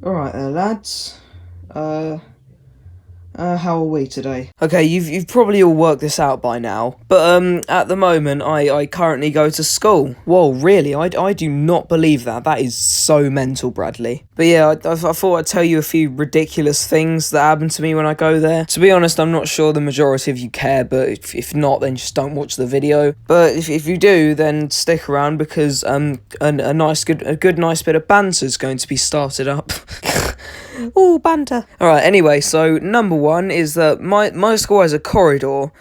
Alright lads. How are we today? Okay, you've probably all worked this out by now, but at the moment, I currently go to school. Whoa, really? I do not believe that. That is so mental, Bradley. But yeah, I thought I'd tell you a few ridiculous things that happen to me when I go there. To be honest, I'm not sure the majority of you care, but if not, then just don't watch the video. But if you do, then stick around because a nice bit of banter is going to be started up. Ooh, banter. Alright, anyway, so number one is that my school has a corridor.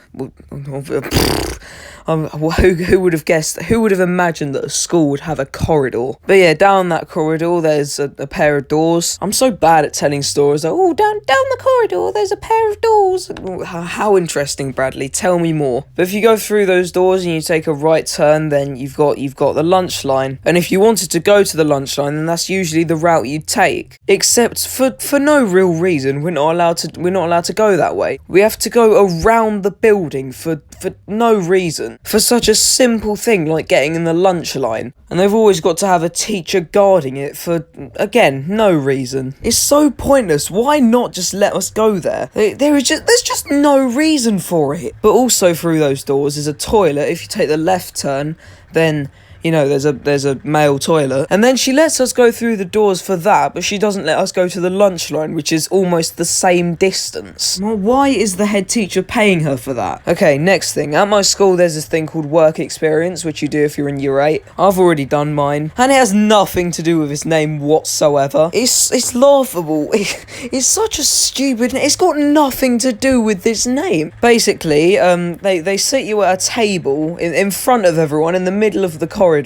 Who would have guessed? Who would have imagined that a school would have a corridor? But yeah, down that corridor, there's a pair of doors. I'm so bad at telling stories. Like, oh, down the corridor, there's a pair of doors. How interesting, Bradley. Tell me more. But if you go through those doors and you take a right turn, then you've got the lunch line. And if you wanted to go to the lunch line, then that's usually the route you'd take. Except for no real reason, we're not allowed to go that way. We have to go around the building for no reason. For such a simple thing like getting in the lunch line. And they've always got to have a teacher guarding it for, again, no reason. It's so pointless. Why not just let us go there? There's just no reason for it. But also through those doors is a toilet. If you take the left turn, then you know, there's a male toilet. And then she lets us go through the doors for that, but she doesn't let us go to the lunch line, which is almost the same distance. Well, why is the head teacher paying her for that? Okay, next thing. At my school, there's this thing called work experience, which you do if you're in year 8. I've already done mine, and it has nothing to do with its name whatsoever. It's laughable. It's such a stupid... It's got nothing to do with this name. Basically, they sit you at a table in front of everyone in the middle of the corridor,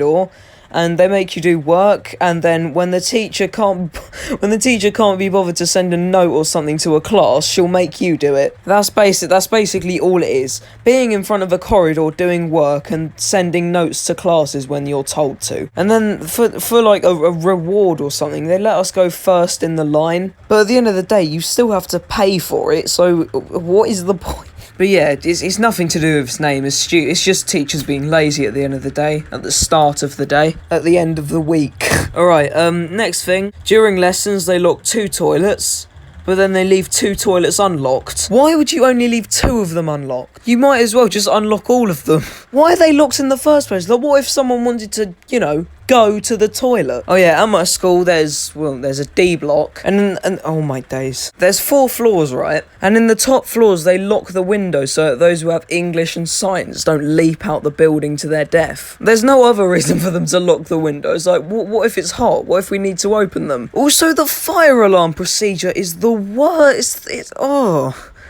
and they make you do work, and then when the teacher can't be bothered to send a note or something to a class, she'll make you do it. That's basically all it is. Being in front of a corridor doing work and sending notes to classes when you're told to. And then for like a reward or something, they let us go first in the line. But at the end of the day, you still have to pay for it, so what is the point? But yeah, it's nothing to do with its name. It's just teachers being lazy at the end of the day, at the start of the day, at the end of the week. Alright, next thing. During lessons, they lock 2 toilets, but then they leave 2 toilets unlocked. Why would you only leave 2 of them unlocked? You might as well just unlock all of them. Why are they locked in the first place? Like, what if someone wanted to, go to the toilet? Oh yeah, at my school, there's a D block, and oh my days. There's 4 floors, right? And in the top floors, they lock the windows so that those who have English and science don't leap out the building to their death. There's no other reason for them to lock the windows. Like, what if it's hot? What if we need to open them? Also, the fire alarm procedure is the worst.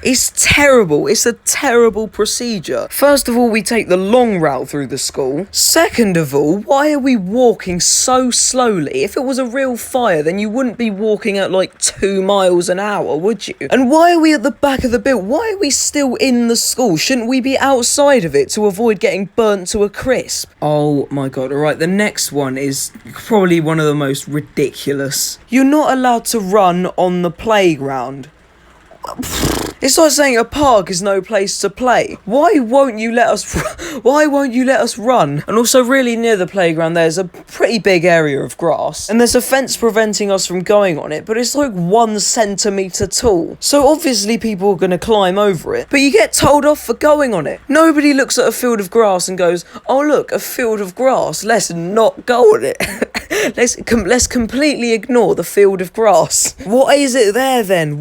It's terrible. It's a terrible procedure. First of all, we take the long route through the school. Second of all, why are we walking so slowly? If it was a real fire, then you wouldn't be walking at like 2 miles an hour, would you? And why are we at the back of the building? Why are we still in the school? Shouldn't we be outside of it to avoid getting burnt to a crisp? Oh my god, alright, the next one is probably one of the most ridiculous. You're not allowed to run on the playground. It's like saying a park is no place to play. Why won't you let us run? And also, really near the playground, there's a pretty big area of grass, and there's a fence preventing us from going on it, but it's like 1 centimetre tall. So obviously people are going to climb over it, but you get told off for going on it. Nobody looks at a field of grass and goes, oh look, a field of grass, let's not go on it. Let's completely ignore the field of grass. What is it there then?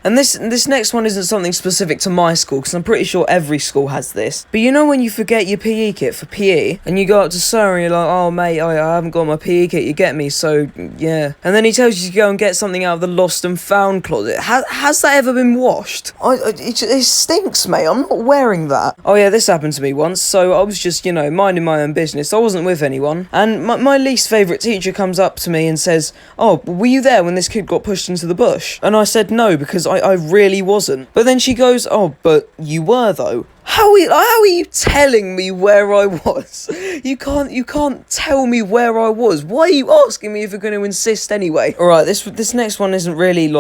And this next one isn't something specific to my school, because I'm pretty sure every school has this. But you know when you forget your PE kit for PE, and you go up to Sir and you're like, oh mate, I haven't got my PE kit, you get me, so yeah. And then he tells you to go and get something out of the lost and found closet. Has that ever been washed? It stinks, mate, I'm not wearing that. Oh yeah, this happened to me once, so I was just, minding my own business. I wasn't with anyone, and my least favourite teacher comes up to me and says, oh, were you there when this kid got pushed into the bush? And I said no, because I really wasn't. But then she goes, oh, but you were though. How are you telling me where I was? You can't tell me where I was. Why are you asking me if you're going to insist anyway? Alright, this next one isn't really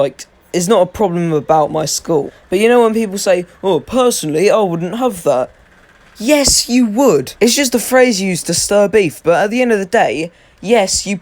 it's not a problem about my school. But you know when people say, oh, personally, I wouldn't have that. Yes, you would. It's just a phrase used to stir beef, but at the end of the day, yes, you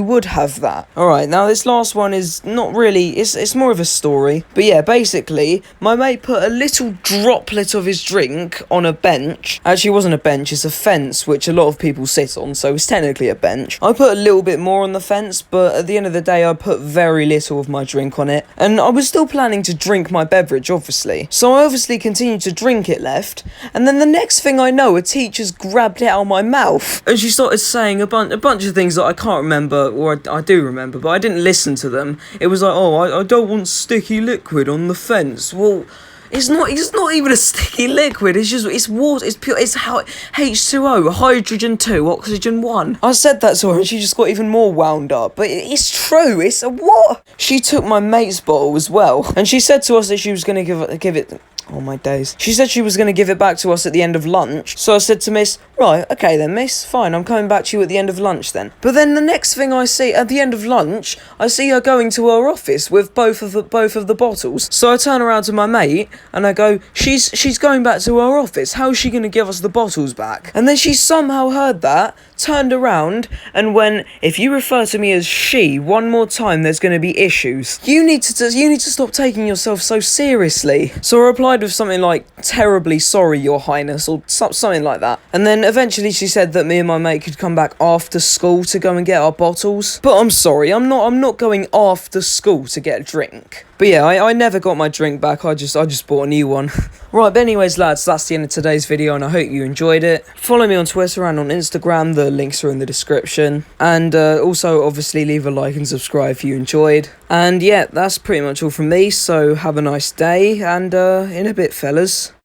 would have that. Alright, now this last one is not really, it's more of a story. But yeah, basically, my mate put a little droplet of his drink on a bench. Actually, it wasn't a bench, it's a fence, which a lot of people sit on, so it's technically a bench. I put a little bit more on the fence, but at the end of the day, I put very little of my drink on it. And I was still planning to drink my beverage, obviously. So I obviously continued to drink it left, and then the next thing I know, a teacher's grabbed it out of my mouth. And she started saying a bunch of things that I can't remember, or I do remember, but I didn't listen to them. It was like, oh, I don't want sticky liquid on the fence. Well, it's not even a sticky liquid, it's water, it's pure, it's how H2O, hydrogen 2, oxygen 1. I said that to her and she just got even more wound up, but it's true, it's a what? She took my mate's bottle as well, and she said to us that she was going to give it, oh my days. She said she was going to give it back to us at the end of lunch. So I said to Miss, right, okay then Miss, fine, I'm coming back to you at the end of lunch then. But then the next thing I see, at the end of lunch, I see her going to her office with both of the bottles. So I turn around to my mate and I go, she's going back to her office. How's she going to give us the bottles back? And then she somehow heard that, turned around and went, if you refer to me as she one more time, there's going to be issues. You need to stop taking yourself so seriously. So I replied with something like, terribly sorry, your highness, or something like that. And then eventually she said that me and my mate could come back after school to go and get our bottles. But I'm sorry, I'm not going after school to get a drink. But yeah, I never got my drink back, I just bought a new one. Right, but anyways lads, that's the end of today's video and I hope you enjoyed it. Follow me on Twitter and on Instagram, the links are in the description. And also obviously leave a like and subscribe if you enjoyed. And yeah, that's pretty much all from me, so have a nice day and in a bit fellas.